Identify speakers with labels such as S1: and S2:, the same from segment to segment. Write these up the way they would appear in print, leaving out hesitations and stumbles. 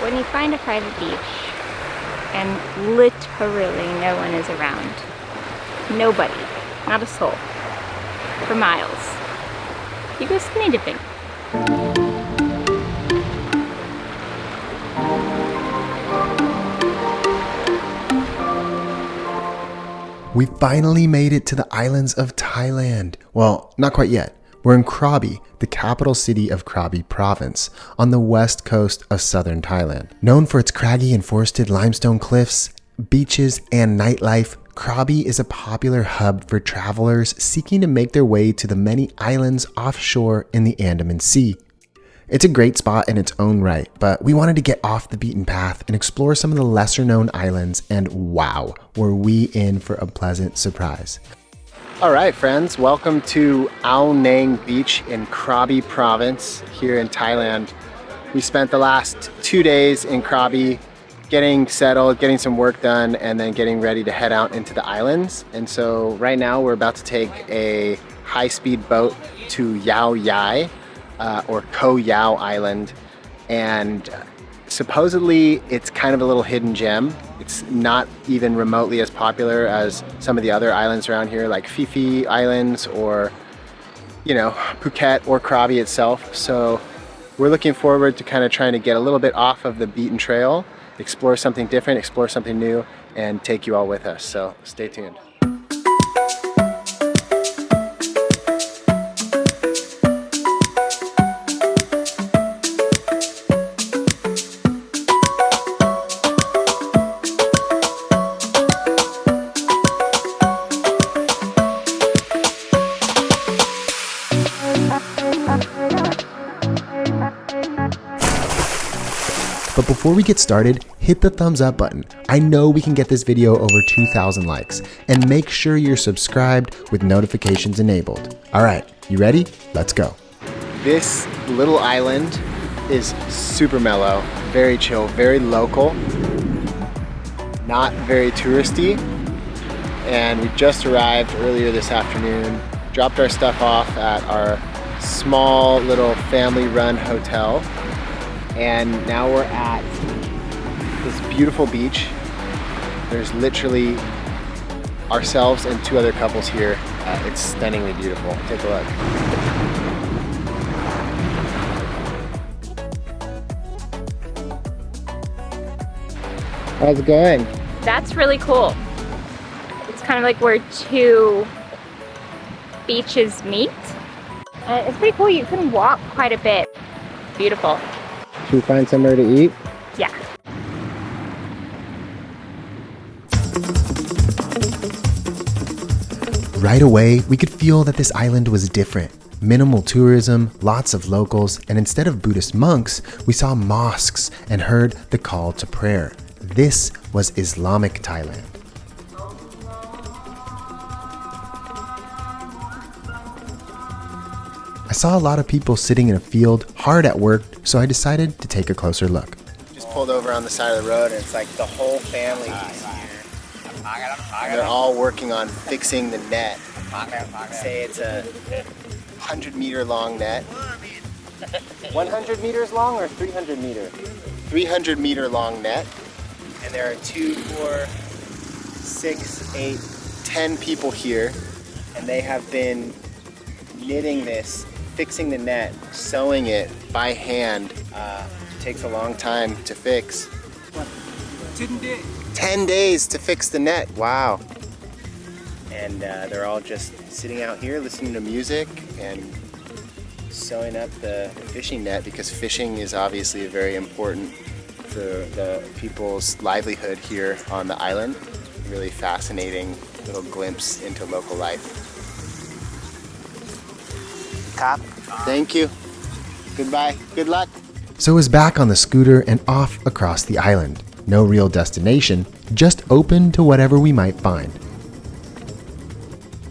S1: when you find a private beach and literally no one is around, nobody, not a soul, for miles, you go skinny dipping.
S2: We finally made it to the islands of Thailand. Well, not quite yet. We're in Krabi, the capital city of Krabi province, on the west coast of southern Thailand. Known for its craggy and forested limestone cliffs, beaches, and nightlife, Krabi is a popular hub for travelers seeking to make their way to the many islands offshore in the Andaman Sea. It's a great spot in its own right, but we wanted to get off the beaten path and explore some of the lesser known islands, and wow, were we in for a pleasant surprise. All right, friends, welcome to Ayling Beach in Krabi province here in Thailand. We spent the last 2 days in Krabi getting settled, getting some work done, and then getting ready to head out into the islands. And so right now we're about to take a high-speed boat to Yao Yai, or Koh Yao Island, and supposedly it's kind of a little hidden gem. It's not even remotely as popular as some of the other islands around here, like Phi Phi Islands or, you know, Phuket or Krabi itself. So we're looking forward to kind of trying to get a little bit off of the beaten trail, explore something different, explore something new, and take you all with us. So stay tuned. But before we get started, hit the thumbs up button. I know we can get this video over 2,000 likes, and make sure you're subscribed with notifications enabled. All right, you ready? Let's go. This little island is super mellow, very chill, very local, not very touristy. And we just arrived earlier this afternoon, dropped our stuff off at our small little family-run hotel. And now we're at this beautiful beach. There's literally ourselves and 2 other couples here. It's stunningly beautiful. Take a look. How's it going?
S1: That's really cool. It's kind of like where 2 beaches meet. It's pretty cool. You can walk quite a bit. Beautiful.
S2: Should we find somewhere to eat?
S1: Yeah.
S2: Right away, we could feel that this island was different. Minimal tourism, lots of locals, and instead of Buddhist monks, we saw mosques and heard the call to prayer. This was Islamic Thailand. I saw a lot of people sitting in a field, hard at work, so I decided to take a closer look. Just pulled over on the side of the road, and it's like the whole family is here. And they're all working on fixing the net. Say it's a 100-meter long net. 100 meters long or 300 meter? 300 meter long net. And there are 2, 4, 6, 8, 10 people here, and they have been knitting this, fixing the net, sewing it by hand. Takes a long time to fix.
S3: 10 days.
S2: 10 days to fix the net, wow. And they're all just sitting out here listening to music and sewing up the fishing net, because fishing is obviously very important for the people's livelihood here on the island. Really fascinating little glimpse into local life. Cop. Thank you. Goodbye. Good luck. So it was back on the scooter and off across the island. No real destination, just open to whatever we might find.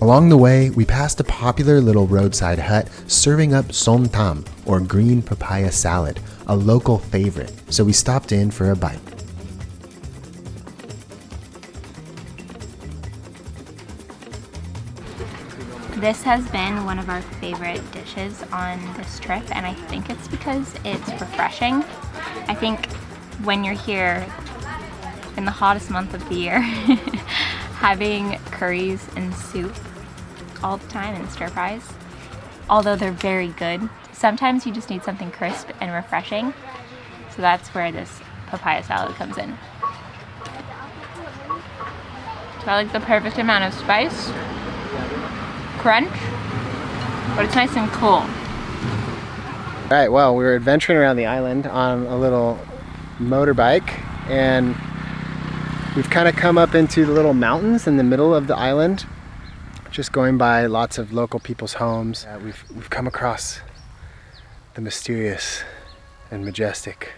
S2: Along the way, we passed a popular little roadside hut serving up som tam, or green papaya salad, a local favorite, so we stopped in for a bite.
S1: This has been one of our favorite dishes on this trip, and I think it's because it's refreshing. I think when you're here in the hottest month of the year, having curries and soup all the time and stir fries, although they're very good, sometimes you just need something crisp and refreshing. So that's where this papaya salad comes in. So I like the perfect amount of spice, crunch, but it's nice and cool.
S2: All right, well, we were adventuring around the island on a little motorbike, and we've kind of come up into the little mountains in the middle of the island, just going by lots of local people's homes. We've come across the mysterious and majestic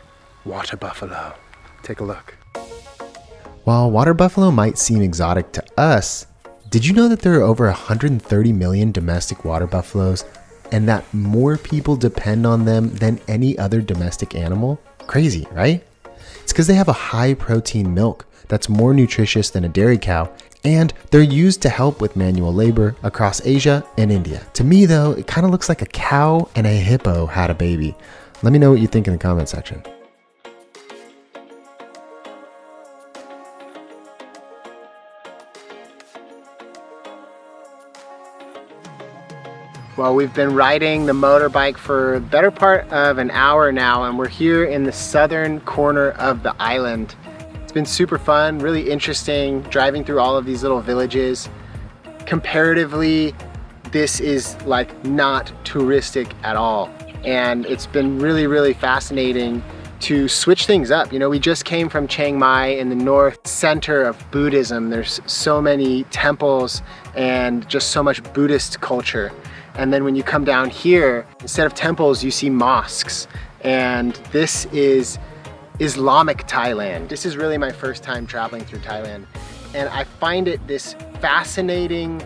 S2: water buffalo. Take a look. While water buffalo might seem exotic to us, did you know that there are over 130 million domestic water buffaloes and that more people depend on them than any other domestic animal? Crazy, right? It's because they have a high protein milk that's more nutritious than a dairy cow, and they're used to help with manual labor across Asia and India. To me though, it kind of looks like a cow and a hippo had a baby. Let me know what you think in the comment section. Well, we've been riding the motorbike for the better part of an hour now, and we're here in the southern corner of the island. It's been super fun, really interesting, driving through all of these little villages. Comparatively, this is like not touristic at all. And it's been really, really fascinating to switch things up. You know, we just came from Chiang Mai in the north center of Buddhism. There's so many temples and just so much Buddhist culture. And then when you come down here, instead of temples, you see mosques. And this is Islamic Thailand. This is really my first time traveling through Thailand. And I find it this fascinating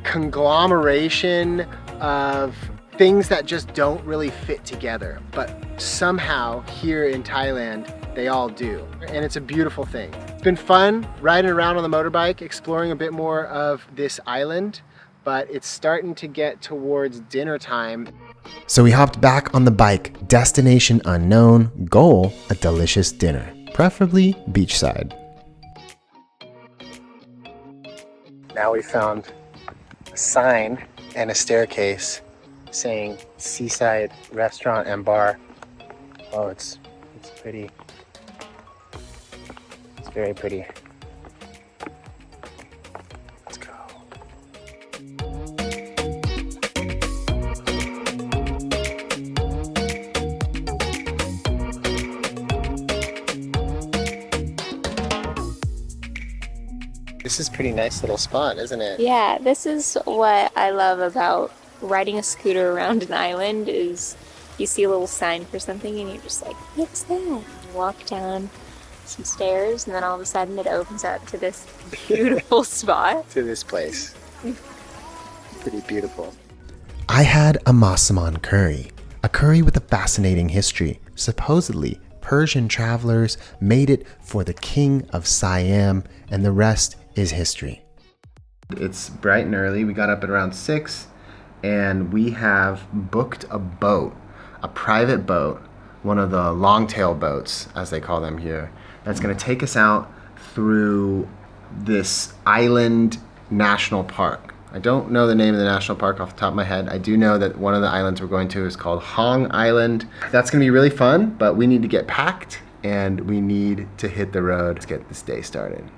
S2: conglomeration of things that just don't really fit together. But somehow here in Thailand, they all do. And it's a beautiful thing. It's been fun riding around on the motorbike, exploring a bit more of this island, but it's starting to get towards dinner time. So we hopped back on the bike, destination unknown, goal, a delicious dinner, preferably beachside. Now we found a sign and a staircase saying Seaside Restaurant and Bar. Oh, it's pretty. It's very pretty. Let's go. This is a pretty nice little spot, isn't it?
S1: Yeah, this is what I love about riding a scooter around an island is you see a little sign for something and you're just like, what's that? You walk down some stairs and then all of a sudden it opens up to this beautiful spot.
S2: To this place. Pretty beautiful. I had a Masaman curry, a curry with a fascinating history. Supposedly, Persian travelers made it for the king of Siam, and the rest is history. It's bright and early. We got up at around 6, and we have booked a boat, a private boat, one of the long-tail boats, as they call them here, that's going to take us out through this island national park. I don't know the name of the national park off the top of my head. I do know that one of the islands we're going to is called Hong Island. That's going to be really fun, but we need to get packed and we need to hit the road. Let's get this day started.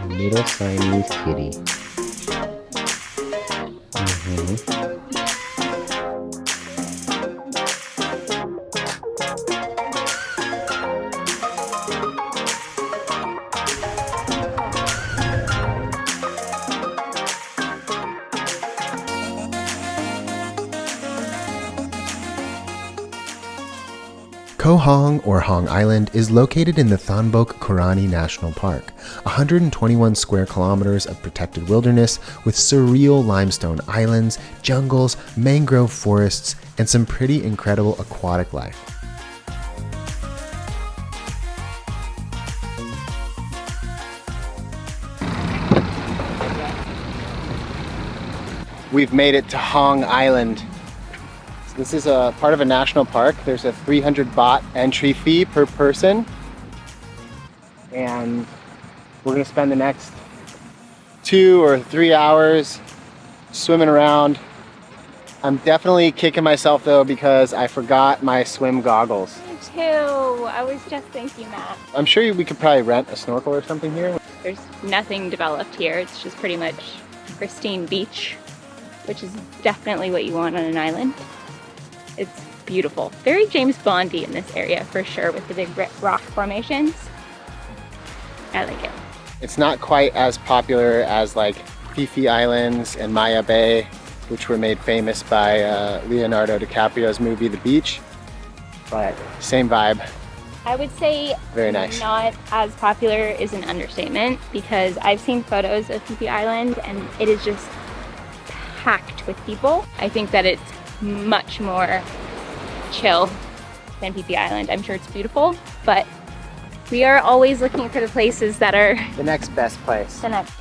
S2: Little Siamese kitty. Koh Hong, or Hong Island, is located in the Thonbok Korani National Park, 121 square kilometers of protected wilderness with surreal limestone islands, jungles, mangrove forests, and some pretty incredible aquatic life. We've made it to Hong Island. This is a part of a national park. There's a 300 baht entry fee per person. and we're gonna spend the next 2 or 3 hours swimming around. I'm definitely kicking myself though because I forgot my swim goggles.
S1: Me too. I was just thinking that.
S2: I'm sure we could probably rent a snorkel or something here.
S1: There's nothing developed here. It's just pretty much pristine beach, which is definitely what you want on an island. It's beautiful. Very James Bondy in this area for sure, with the big rock formations. I like it.
S2: It's not quite as popular as like Fifi Islands and Maya Bay, which were made famous by Leonardo DiCaprio's movie The Beach, but same vibe.
S1: I would say
S2: very nice.
S1: Not as popular is an understatement, because I've seen photos of Fifi Island and it is just packed with people. I think that it's much more chill than Fifi Island. I'm sure it's beautiful, but we are always looking for the places that are
S2: the next best place.
S1: the next.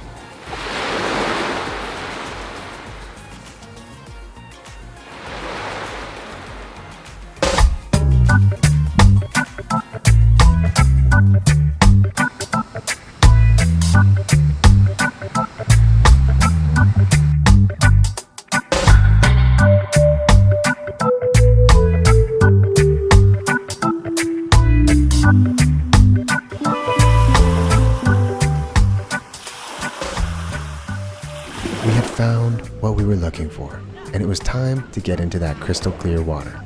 S2: We had found what we were looking for, and it was time to get into that crystal clear water.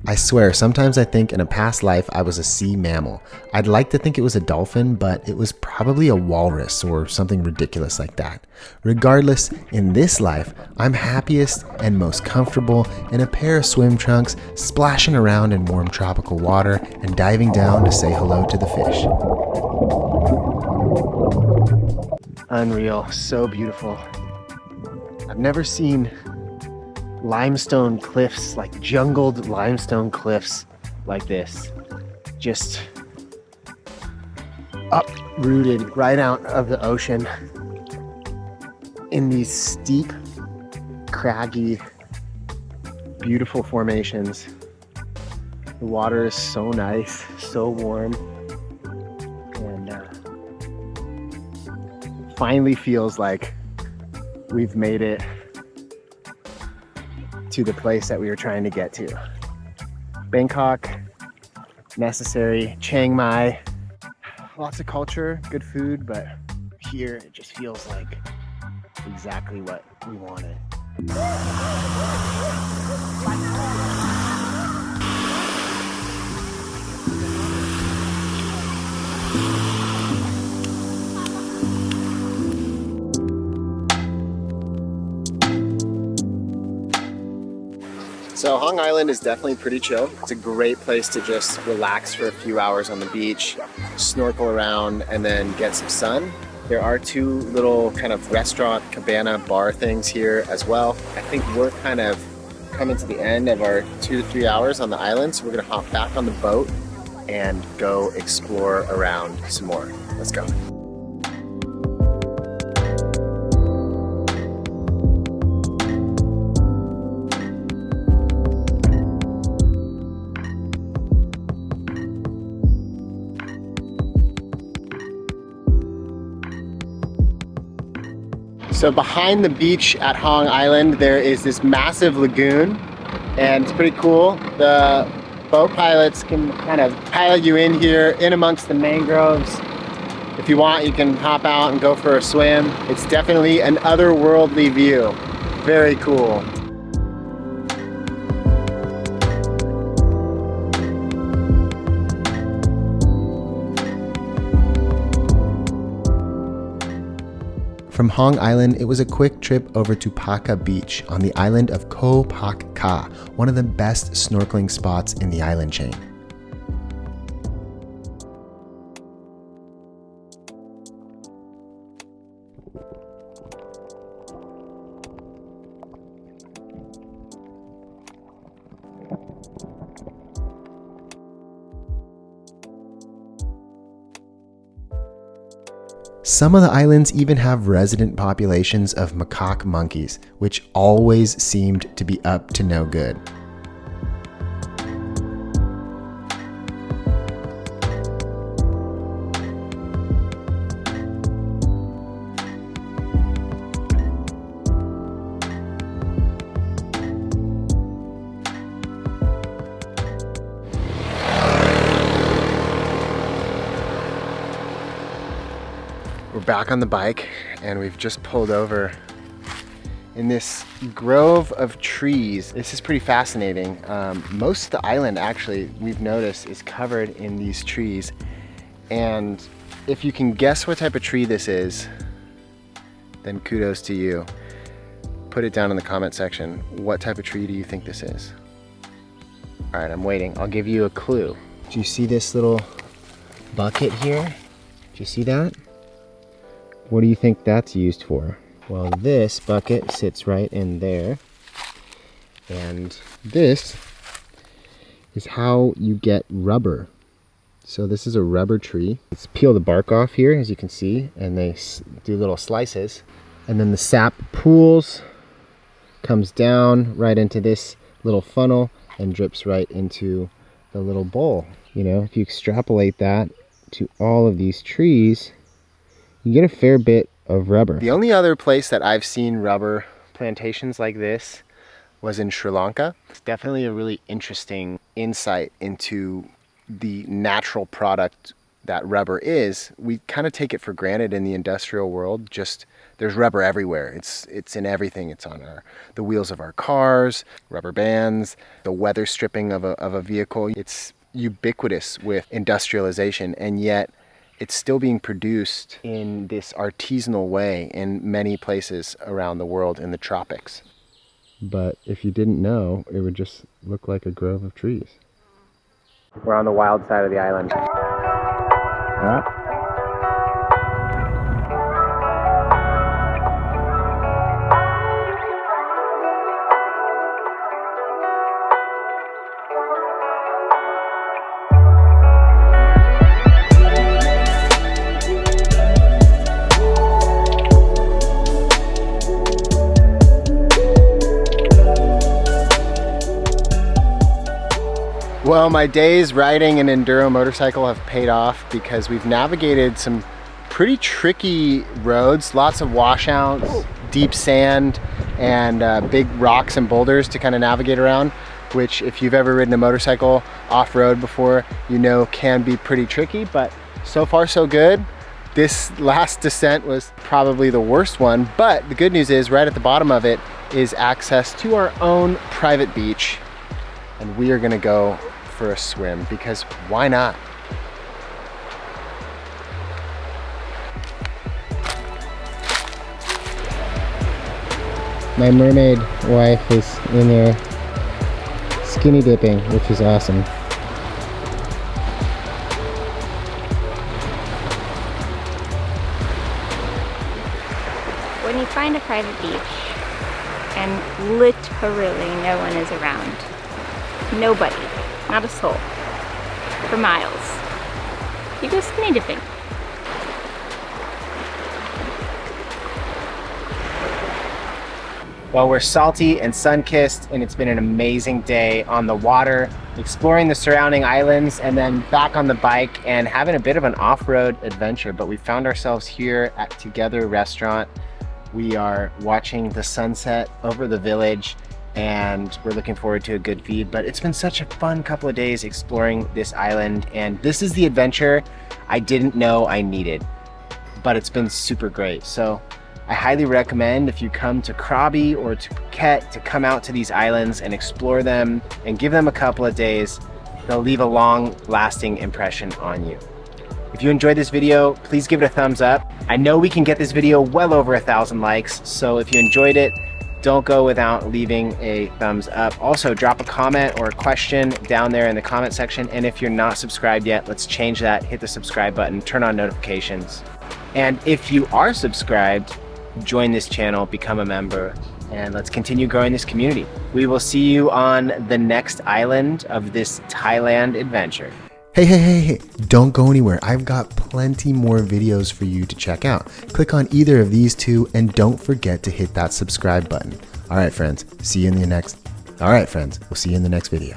S2: I swear, sometimes I think in a past life I was a sea mammal. I'd like to think it was a dolphin, but it was probably a walrus or something ridiculous like that. Regardless, in this life, I'm happiest and most comfortable in a pair of swim trunks, splashing around in warm tropical water and diving down to say hello to the fish. Unreal, so beautiful. I've never seen limestone cliffs, like jungled limestone cliffs like this, just uprooted right out of the ocean in these steep, craggy, beautiful formations. The water is so nice, so warm, and finally feels like we've made it to the place that we were trying to get to. Bangkok, necessary. Chiang Mai, lots of culture, good food, but here it just feels like exactly what we wanted. So Hong Island is definitely pretty chill. It's a great place to just relax for a few hours on the beach, snorkel around, and then get some sun. There are 2 little kind of restaurant, cabana, bar things here as well. I think we're kind of coming to the end of our 2 to 3 hours on the island, so we're gonna hop back on the boat and go explore around some more. Let's go. So behind the beach at Hong Island, there is this massive lagoon, and it's pretty cool. The boat pilots can kind of pilot you in here, in amongst the mangroves. If you want, you can hop out and go for a swim. It's definitely an otherworldly view. Very cool. From Hong Island, it was a quick trip over to Paka Beach on the island of Koh Pak Ka, one of the best snorkeling spots in the island chain. Some of the islands even have resident populations of macaque monkeys, which always seemed to be up to no good. We're back on the bike and we've just pulled over in this grove of trees. This is pretty fascinating. Most of the island actually, we've noticed, is covered in these trees. And if you can guess what type of tree this is, then kudos to you. Put it down in the comment section. What type of tree do you think this is? All right, I'm waiting. I'll give you a clue. Do you see this little bucket here? Do you see that? What do you think that's used for? Well, this bucket sits right in there. And this is how you get rubber. So this is a rubber tree. Let's peel the bark off here, as you can see, and they do little slices. And then the sap pools, comes down right into this little funnel and drips right into the little bowl. You know, if you extrapolate that to all of these trees, you get a fair bit of rubber. The only other place that I've seen rubber plantations like this was in Sri Lanka. It's definitely a really interesting insight into the natural product that rubber is. We kind of take it for granted in the industrial world. Just there's rubber everywhere. It's in everything. It's on the wheels of our cars, rubber bands, the weather stripping of a vehicle. It's ubiquitous with industrialization, and yet it's still being produced in this artisanal way in many places around the world in the tropics. But if you didn't know, it would just look like a grove of trees. We're on the wild side of the island. Well, my days riding an enduro motorcycle have paid off because we've navigated some pretty tricky roads, lots of washouts, deep sand, and big rocks and boulders to kind of navigate around, which if you've ever ridden a motorcycle off-road before, you know can be pretty tricky, but so far so good. This last descent was probably the worst one, but the good news is right at the bottom of it is access to our own private beach, and we are gonna go for a swim because why not? My mermaid wife is in there skinny dipping, which is awesome.
S1: When you find a private beach and literally no one is around, nobody, not a soul, for miles, you go skinny dipping.
S4: Well, we're salty and sun-kissed, and it's been an amazing day on the water, exploring the surrounding islands, and then back on the bike and having a bit of an off-road adventure. But we found ourselves here at Together Restaurant. We are watching the sunset over the village, and we're looking forward to a good feed. But it's been such a fun couple of days exploring this island, and this is the adventure I didn't know I needed, but it's been super great. So I highly recommend, if you come to Krabi or to Phuket, to come out to these islands and explore them and give them a couple of days. They'll leave a long lasting impression on you. If you enjoyed this video, please give it a thumbs up. I know we can get this video well over 1,000 likes, so if you enjoyed it, don't go without leaving a thumbs up. Also, drop a comment or a question down there in the comment section, and if you're not subscribed yet, let's change that. Hit the subscribe button, turn on notifications. And if you are subscribed, join this channel, become a member, and let's continue growing this community. We will see you on the next island of this Thailand adventure.
S2: Hey, don't go anywhere. I've got plenty more videos for you to check out. Click on either of these two and don't forget to hit that subscribe button. All right, friends, we'll see you in the next video.